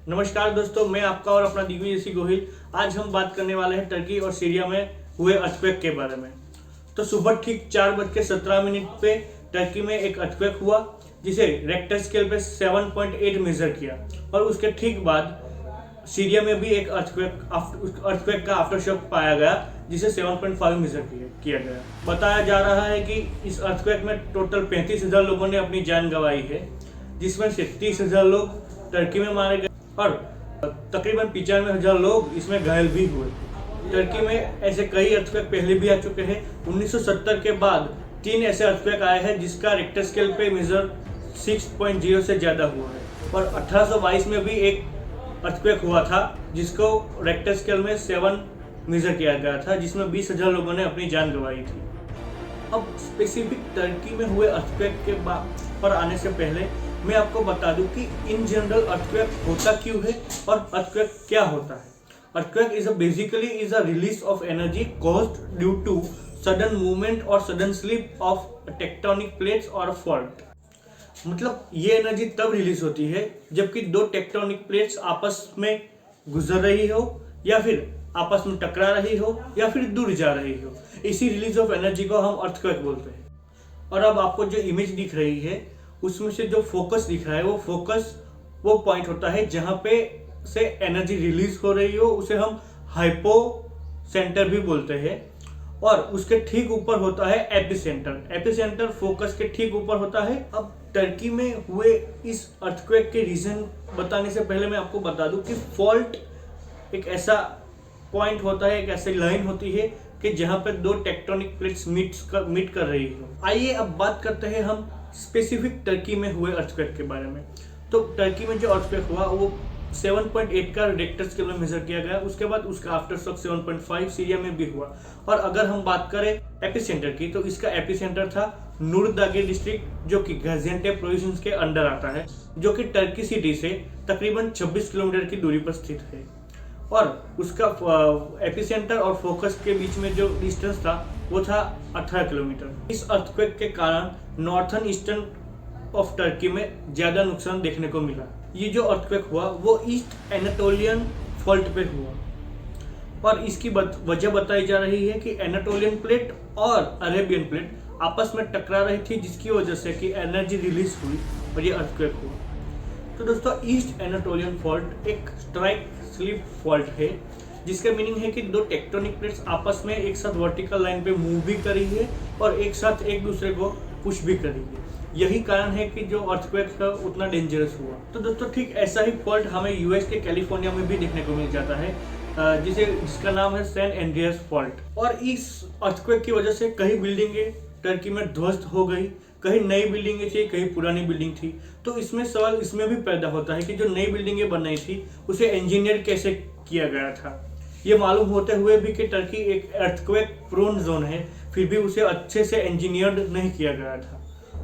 नमस्कार दोस्तों, मैं आपका और अपना दिग्विजय गोहिल। आज हम बात करने वाले हैं टर्की और सीरिया में हुए अर्थक्वेक के बारे में। तो सुबह ठीक 4:17 पे टर्की में एक अर्थक्वेक हुआ जिसे रेक्टर स्केल पे 7.8 मेजर किया, और उसके ठीक बाद सीरिया में भी एक अर्थक्वेक का आफ्टर शॉक पाया गया जिसे 7.5 मेजर किया गया। बताया जा रहा है कि इस अर्थक्वेक में टोटल 35,000 लोगों ने अपनी जान गंवाई है, जिसमें से 30,000 लोग टर्की में मारे गए और तकरीबन 95,000 लोग इसमें घायल भी हुए। टर्की में ऐसे कई अर्थक्वेक पहले भी आ चुके हैं। 1970 के बाद 3 ऐसे अर्थक्वेक आए हैं जिसका रिक्टर स्केल पे मेजर 6.0 से ज़्यादा हुआ है, और 1822 में भी एक अर्थक्वेक हुआ था जिसको रिक्टर स्केल में 7 मेजर किया गया था, जिसमें 20,000 लोगों ने अपनी जान गंवाई थी। अब स्पेसिफिक टर्की में हुए अर्थक्वेक के पर आने से पहले मैं आपको बता दूं कि इन जनरल अर्थक्वेक होता क्यों है और अर्थक्वेक क्या होता है। Earthquake is basically is a release of energy caused due to sudden movement और sudden slip of tectonic plates और फॉल्ट। मतलब ये एनर्जी तब रिलीज होती है जबकि दो टेक्टोनिक प्लेट्स आपस में गुजर रही हो, या फिर आपस में टकरा रही हो, या फिर दूर जा रही हो। इसी रिलीज ऑफ एनर्जी को हम अर्थक्वेक बोलते हैं। और अब आपको जो इमेज दिख रही है उसमें से जो फोकस दिख रहा है वो पॉइंट होता है जहां पे से एनर्जी रिलीज हो रही हो, उसे हम हाइपो सेंटर भी बोलते हैं। और उसके ठीक ऊपर होता है एपिसेंटर। एपिसेंटर फोकस के ठीक ऊपर होता है। अब टर्की में हुए इस अर्थक्वेक के रीजन बताने से पहले मैं आपको बता दूं कि फॉल्ट एक ऐसा पॉइंट होता है, एक ऐसी लाइन होती है कि जहां पर दो टेक्टोनिक प्लेट्स मीट कर रही हो। आइए अब बात करते हैं हम स्पेसिफिक टर्की में हुए अर्थक्वेक के बारे में। तो टर्की में जो अर्थक्वेक हुआ वो 7.8 का रिक्टर स्केल में मेजर किया गया। उसके बाद उसका आफ्टर शॉक 7.5 सीरिया में भी हुआ। और अगर हम बात करें एपिसेंटर की, तो इसका एपिसेंटर था नूरदागे डिस्ट्रिक्ट, जो कि गाजियान्टेप प्रोविंस के अंडर आता है, जो कि टर्की सिटी से तकरीबन 26 किलोमीटर की दूरी पर स्थित है। और उसका एपिसेंटर और फोकस के बीच में जो डिस्टेंस था वो था 18 किलोमीटर। इस अर्थक्वेक के कारण नॉर्थन ईस्टर्न ऑफ टर्की में ज्यादा नुकसान देखने को मिला। ये जो अर्थक्वेक हुआ वो ईस्ट एनाटोलियन फॉल्ट पे हुआ, और इसकी वजह बताई जा रही है कि एनाटोलियन प्लेट और अरेबियन प्लेट आपस में टकरा रही थी, जिसकी वजह से कि एनर्जी रिलीज हुई और ये अर्थक्वेक हुआ। तो दोस्तों, ईस्ट एनाटोलियन फॉल्ट एक स्ट्राइक स्लिप फॉल्ट है, जिसका मीनिंग है कि दो टेक्टोनिक प्लेट्स आपस में एक साथ वर्टिकल लाइन पे मूव भी करी है और एक साथ एक दूसरे को पुश भी करी है। यही कारण है कि जो अर्थक्वेक था उतना डेंजरस हुआ। तो दोस्तों, ठीक ऐसा ही फॉल्ट हमें यूएस के कैलिफोर्निया में भी देखने को मिल जाता है, जिसका नाम है सैन एंड्रियास फॉल्ट। और इस अर्थक्वेक की वजह से कई बिल्डिंगें टर्की में ध्वस्त हो गई, कहीं नई बिल्डिंगें थी, कहीं पुरानी बिल्डिंग थी। तो इसमें सवाल इसमें भी पैदा होता है कि जो नई बिल्डिंगें बन रही थी उसे इंजीनियर कैसे किया गया था। ये मालूम होते हुए भी कि टर्की एक अर्थक्वेक प्रोन जोन है, फिर भी उसे अच्छे से इंजीनियर्ड नहीं किया गया था।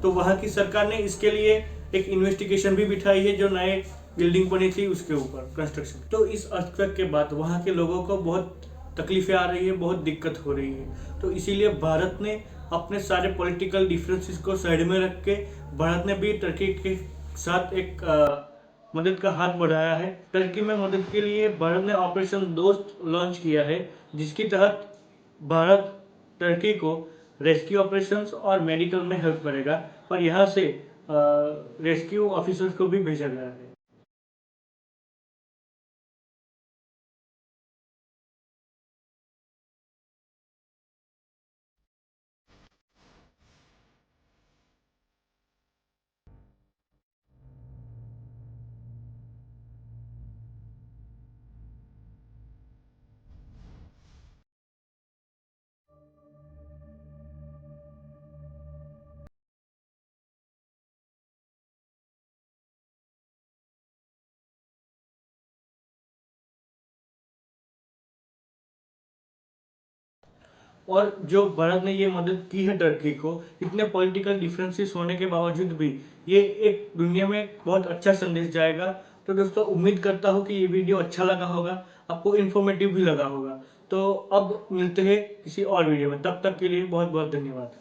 तो वहाँ की सरकार ने इसके लिए एक इन्वेस्टिगेशन भी बिठाई है, जो नए बिल्डिंग बनी थी उसके ऊपर कंस्ट्रक्शन। तो इस अर्थक्वेक के बाद वहाँ के लोगों को बहुत तकलीफें आ रही है, बहुत दिक्कत हो रही है। तो इसीलिए भारत ने अपने सारे पॉलिटिकल डिफरेंसेस को साइड में रख के भारत ने भी टर्की के साथ एक मदद का हाथ बढ़ाया है। टर्की में मदद के लिए भारत ने ऑपरेशन दोस्त लॉन्च किया है, जिसके तहत भारत टर्की को रेस्क्यू ऑपरेशंस और मेडिकल में हेल्प करेगा, और यहाँ से रेस्क्यू ऑफिसर्स को भी भेजा गया है। और जो भारत ने ये मदद की है टर्की को, इतने पॉलिटिकल डिफरेंसेस होने के बावजूद भी ये एक दुनिया में बहुत अच्छा संदेश जाएगा। तो दोस्तों, उम्मीद करता हूँ कि ये वीडियो अच्छा लगा होगा, आपको इन्फॉर्मेटिव भी लगा होगा। तो अब मिलते हैं किसी और वीडियो में, तब तक के लिए बहुत बहुत धन्यवाद।